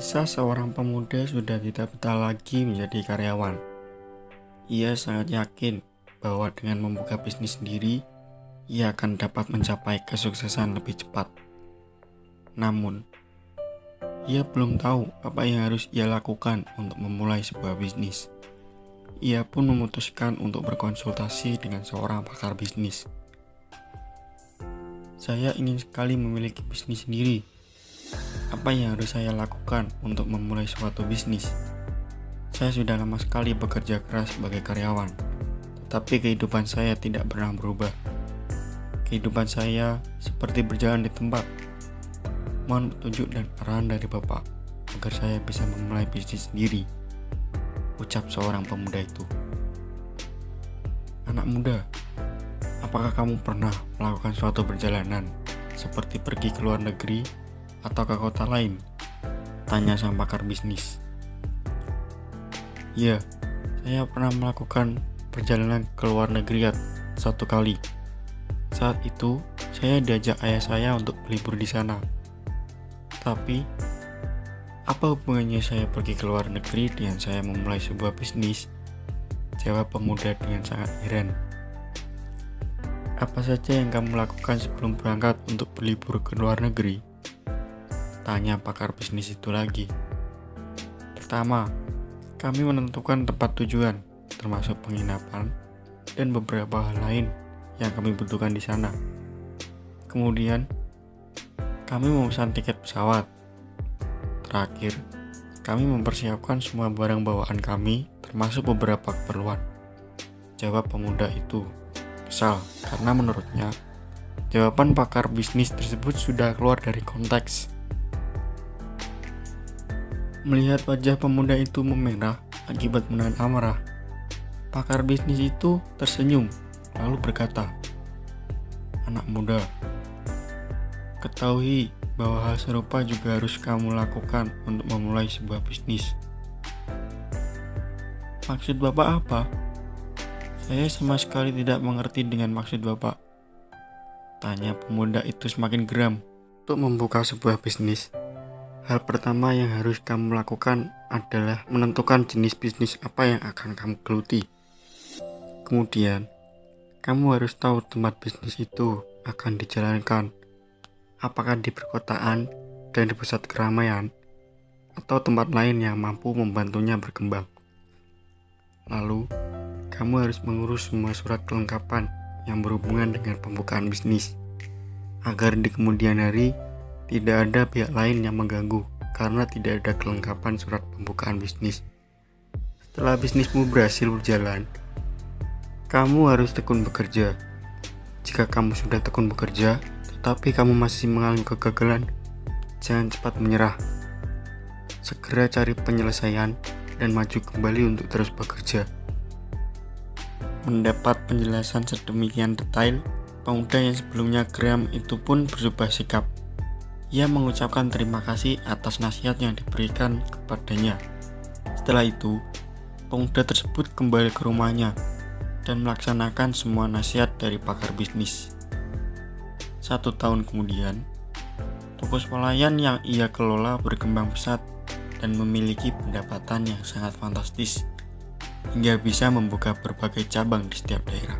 Kisah seorang pemuda sudah tidak betah lagi menjadi karyawan. Ia sangat yakin bahwa dengan membuka bisnis sendiri, ia akan dapat mencapai kesuksesan lebih cepat. Namun, ia belum tahu apa yang harus ia lakukan untuk memulai sebuah bisnis. Ia pun memutuskan untuk berkonsultasi dengan seorang pakar bisnis. Saya ingin sekali memiliki bisnis sendiri. Apa yang harus saya lakukan untuk memulai suatu bisnis? Saya sudah lama sekali bekerja keras sebagai karyawan, tetapi kehidupan saya tidak pernah berubah. Kehidupan saya seperti berjalan di tempat. Mohon petunjuk dan arahan dari Bapak agar saya bisa memulai bisnis sendiri, ucap seorang pemuda itu. Anak muda, apakah kamu pernah melakukan suatu perjalanan seperti pergi ke luar negeri atau ke kota lain? Tanya sang pakar bisnis. Ya, saya pernah melakukan perjalanan ke luar negeri satu kali. Saat itu, saya diajak ayah saya untuk berlibur di sana. Tapi, apa hubungannya saya pergi ke luar negeri dengan saya memulai sebuah bisnis? Jawab pemuda dengan sangat heran. Apa saja yang kamu lakukan sebelum berangkat untuk berlibur ke luar negeri? Tanya pakar bisnis itu lagi. Pertama, kami menentukan tempat tujuan, termasuk penginapan dan beberapa hal lain yang kami butuhkan di sana. Kemudian, kami memesan tiket pesawat. Terakhir, kami mempersiapkan semua barang bawaan kami, termasuk beberapa keperluan. Jawab pemuda itu kesal karena menurutnya jawaban pakar bisnis tersebut sudah keluar dari konteks. Melihat wajah pemuda itu memerah akibat menahan amarah, pakar bisnis itu tersenyum lalu berkata, "Anak muda, ketahui bahwa hal serupa juga harus kamu lakukan untuk memulai sebuah bisnis." Maksud Bapak apa? Saya sama sekali tidak mengerti dengan maksud Bapak. Tanya pemuda itu semakin geram. Untuk membuka sebuah bisnis, hal pertama yang harus kamu lakukan adalah menentukan jenis bisnis apa yang akan kamu geluti. Kemudian, kamu harus tahu tempat bisnis itu akan dijalankan, apakah di perkotaan dan di pusat keramaian, atau tempat lain yang mampu membantunya berkembang. Lalu, kamu harus mengurus semua surat kelengkapan yang berhubungan dengan pembukaan bisnis, agar di kemudian hari tidak ada pihak lain yang mengganggu karena tidak ada kelengkapan surat pembukaan bisnis. Setelah bisnismu berhasil berjalan, kamu harus tekun bekerja. Jika kamu sudah tekun bekerja, tetapi kamu masih mengalami kegagalan, jangan cepat menyerah. Segera cari penyelesaian dan maju kembali untuk terus bekerja. Mendapat penjelasan sedemikian detail, pemuda yang sebelumnya geram itu pun berubah sikap. Ia mengucapkan terima kasih atas nasihat yang diberikan kepadanya. Setelah itu, pemuda tersebut kembali ke rumahnya dan melaksanakan semua nasihat dari pakar bisnis. 1 tahun kemudian, toko swalayan yang ia kelola berkembang pesat dan memiliki pendapatan yang sangat fantastis, hingga bisa membuka berbagai cabang di setiap daerah.